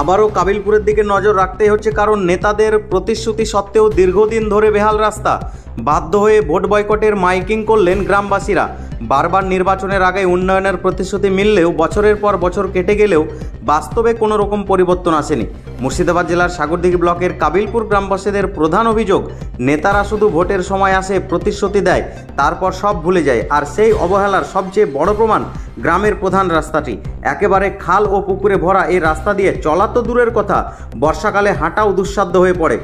আবারও কাবিলপুরের দিকে নজর রাখতেই হচ্ছে, কারণ নেতাদের প্রতিশ্রুতি সত্ত্বেও দীর্ঘদিন ধরে বেহাল রাস্তা। বাধ্য হয়ে ভোট বয়কটের মাইকিং করলেন গ্রামবাসীরা। বারবার নির্বাচনের আগে উন্নয়নের প্রতিশ্রুতি মিললেও বছরের পর বছর কেটে গেলেও বাস্তবে কোনো রকম পরিবর্তন আসেনি। মুর্শিদাবাদ জেলার সাগরদিঘি ব্লকের কাবিলপুর গ্রামবাসীদের প্রধান অভিযোগ, নেতারা শুধু ভোটের সময় আসে, প্রতিশ্রুতি দেয়, তারপর সব ভুলে যায়। আর সেই অবহেলার সবচেয়ে বড় প্রমাণ গ্রামের প্রধান রাস্তাটি। একেবারে খাল ও পুকুরে ভরা এই রাস্তা দিয়ে চলা তো দূরের কথা, বর্ষাকালে হাঁটাও দুঃসাধ্য হয়ে পড়ে।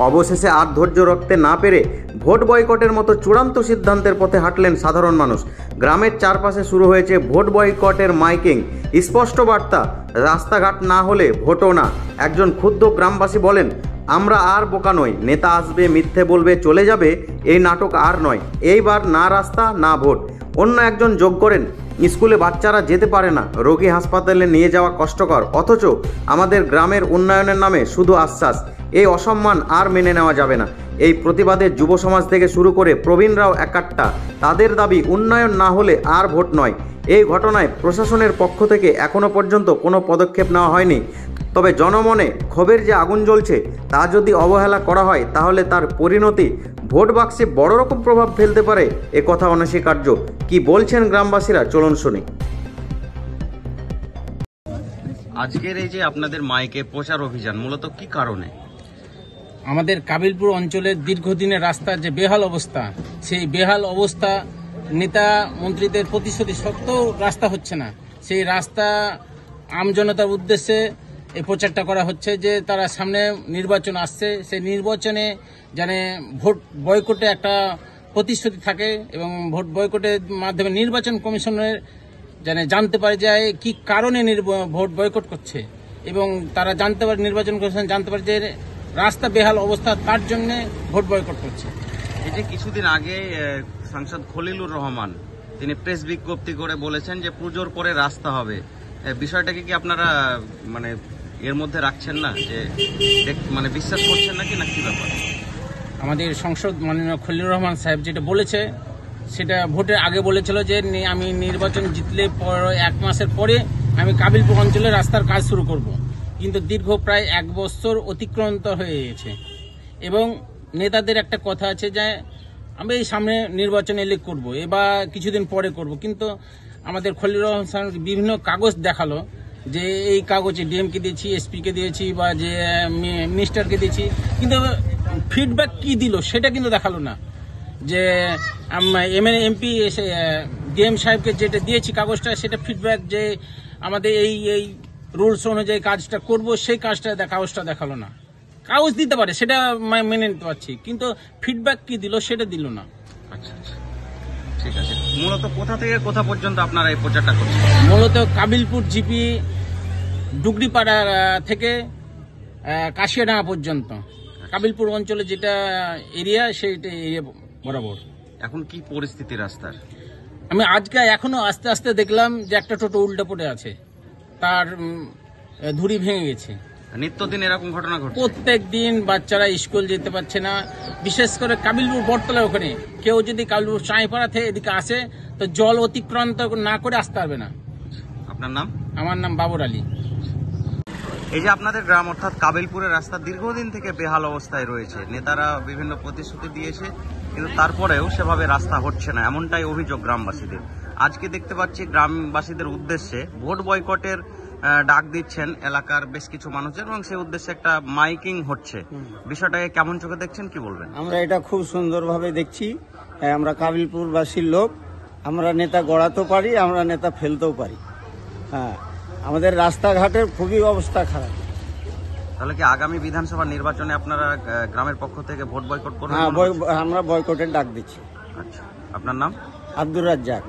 অবশেষে আর ধৈর্য রাখতে না পেরে ভোট বয়কটের মতো চূড়ান্ত সিদ্ধান্তের পথে হাঁটলেন সাধারণ মানুষ। গ্রামের চারপাশে শুরু হয়েছে ভোট বয়কটের মাইকিং। স্পষ্ট বার্তা, রাস্তাঘাট না হলে ভোটও না। একজন ক্ষুব্ধ গ্রামবাসী বলেন, আমরা আর বোকা নই, নেতা আসবে, মিথ্যে বলবে, চলে যাবে, এই নাটক আর নয়। এইবার না রাস্তা না ভোট। অন্য একজন যোগ করেন, স্কুলে বাচ্চারা যেতে পারে না, রোগী হাসপাতালে নিয়ে যাওয়া কষ্টকর, অথচ আমাদের গ্রামের উন্নয়নের নামে শুধু আশ্বাস। এই অসম্মান আর মেনে নেওয়া যাবে না। এই প্রতিবাদে যুব সমাজ থেকে শুরু করে প্রবীণরাও একাট্টা। তাদের দাবি, উন্নয়ন না হলে আর ভোট নয়। এই ঘটনায় প্রশাসনের পক্ষ থেকে এখনও পর্যন্ত কোনো পদক্ষেপ নেওয়া হয়নি। তবে জনমনে ক্ষোভের যে আগুন জ্বলছে, তা যদি অবহেলা করা হয় তাহলে তার পরিণতি ভোট বাক্সে বড় রকম প্রভাব ফেলতে পারে, এ কথা অনস্বীকার্য। কি বলছেন গ্রামবাসীরা, চলুন শুনি। আজকের এই যে আপনাদের মাইকে প্রচার অভিযান, মূলত কি কারণে? আমাদের কাবিলপুর অঞ্চলের দীর্ঘদিনের রাস্তার যে বেহাল অবস্থা, সেই বেহাল অবস্থা নেতা মন্ত্রীদের প্রতিশ্রুতি সত্ত্বেও রাস্তা হচ্ছে না। সেই রাস্তা আমজনতার উদ্দেশ্যে এই প্রচারটা করা হচ্ছে যে তারা সামনে নির্বাচন আসছে, সেই নির্বাচনে যেন ভোট বয়কটে একটা প্রতিশ্রুতি থাকে এবং ভোট বয়কটের মাধ্যমে নির্বাচন কমিশনের যেন জানতে পারে যে কি কারণে ভোট বয়কট করছে, এবং তারা জানতে পারে, নির্বাচন কমিশন জানতে পারে যে রাস্তা বেহাল অবস্থা, তার জন্য ভোট বয়কট করছে। এই যে কিছুদিন আগে সাংসদ খলিলুর রহমান তিনি প্রেস বিজ্ঞপ্তি করে বলেছেন যে পুজোর পরে রাস্তা হবে, বিষয়টাকে কি আপনারা মানে এর মধ্যে রাখছেন না, যে মানে বিশ্বাস করছেন নাকি, না কি ব্যাপার? আমাদের সংসদ মাননীয় খলিলুর রহমান সাহেব যেটা বলেছে, সেটা ভোটের আগে বলেছিল যে আমি নির্বাচন জিতলে 1 মাসের পরে আমি কাবিলপুর অঞ্চলে রাস্তার কাজ শুরু করব। কিন্তু দীর্ঘ প্রায় 1 বছর অতিক্রান্ত হয়ে গেছে, এবং নেতাদের একটা কথা আছে যে আমি এই সামনে নির্বাচন এলে করব, এবার কিছুদিন পরে করব। কিন্তু আমাদের খলিলুর রহমান সাহেব বিভিন্ন কাগজ দেখালো যে এই কাগজে ডিএমকে দিয়েছি, এসপিকে দিয়েছি, বা যে মিনিস্টারকে দিয়েছি, কিন্তু ফিডব্যাক কি দিল সেটা কিন্তু দেখালো না। যে এমএলএ এমপি ডিএম সাহেবকে যেটা দিয়েছি কাগজটা, সেটা ফিডব্যাক যে আমাদের এই রুলস অনুযায়ী কাজটা করব, সেই কাগজটা দেখালো না। কাগজ দিতে পারে, সেটা মেনে নিতে পারছি, কিন্তু ফিডব্যাক কি দিল সেটা দিল না। আচ্ছা আচ্ছা, ঠিক আছে। মূলত কোথা থেকে কোথা পর্যন্ত আপনারা এই প্রচারটা করছেন? মূলত কাবিলপুর জিপি ডুগরিপাড়া থেকে কাশিয়াডাঙ্গা পর্যন্ত, কাবিলপুর অঞ্চলে যেটা এরিয়া, সেইটা এরিয়া বরাবর। এখন কি পরিস্থিতি রাস্তার? আমি আজকে এখনো আস্তে আস্তে দেখলাম যে একটা টোটো উল্টে পড়ে আছে, তার ধুড়ি ভেঙে গেছে। নিত্যদিন এরকম ঘটনা ঘটছে? প্রত্যেক দিন বাচ্চারা স্কুল যেতে পারছে না, বিশেষ করে কাবিলপুর বটতলা, ওখানে কেউ যদি কাবিলপুর চাঁইপাড়া থেকে এদিকে আসে তো জল অতিক্রান্ত না করে আসতে পারবে না। আপনার নাম? আমার নাম বাবর আলী। এই যে আপনাদের গ্রাম অর্থাৎ কাবিলপুরের রাস্তা দীর্ঘদিন থেকে বেহাল অবস্থায় রয়েছে, নেতারা বিভিন্ন প্রতিশ্রুতি দিয়েছে, কিন্তু তারপরেও সেভাবে রাস্তা হচ্ছে না, এমনটাই অভিযোগ গ্রামবাসীদের। আজকে দেখতে পাচ্ছি গ্রামবাসীদের উদ্দেশ্যে ভোট বয়কটের ডাক দিচ্ছেন এলাকার বেশ কিছু মানুষের, এবং সেই উদ্দেশ্যে একটা মাইকিং হচ্ছে। বিষয়টাকে কেমন চোখে দেখছেন, কি বলবেন? আমরা এটা খুব সুন্দরভাবে দেখছি। আমরা কাবিলপুরবাসীর লোক, আমরা নেতা গড়াতেও পারি, আমরা নেতা ফেলতেও পারি। হ্যাঁ, আমাদের রাস্তাঘাটের খুবই অবস্থা খারাপ। তাহলে কি আগামী বিধানসভা নির্বাচনে আপনারা গ্রামের পক্ষ থেকে ভোট বয়কট করবেন? হ্যাঁ, আমরা বয়কটের ডাক দিচ্ছি। আচ্ছা, আপনার নাম? আব্দুর রাজ্জাক।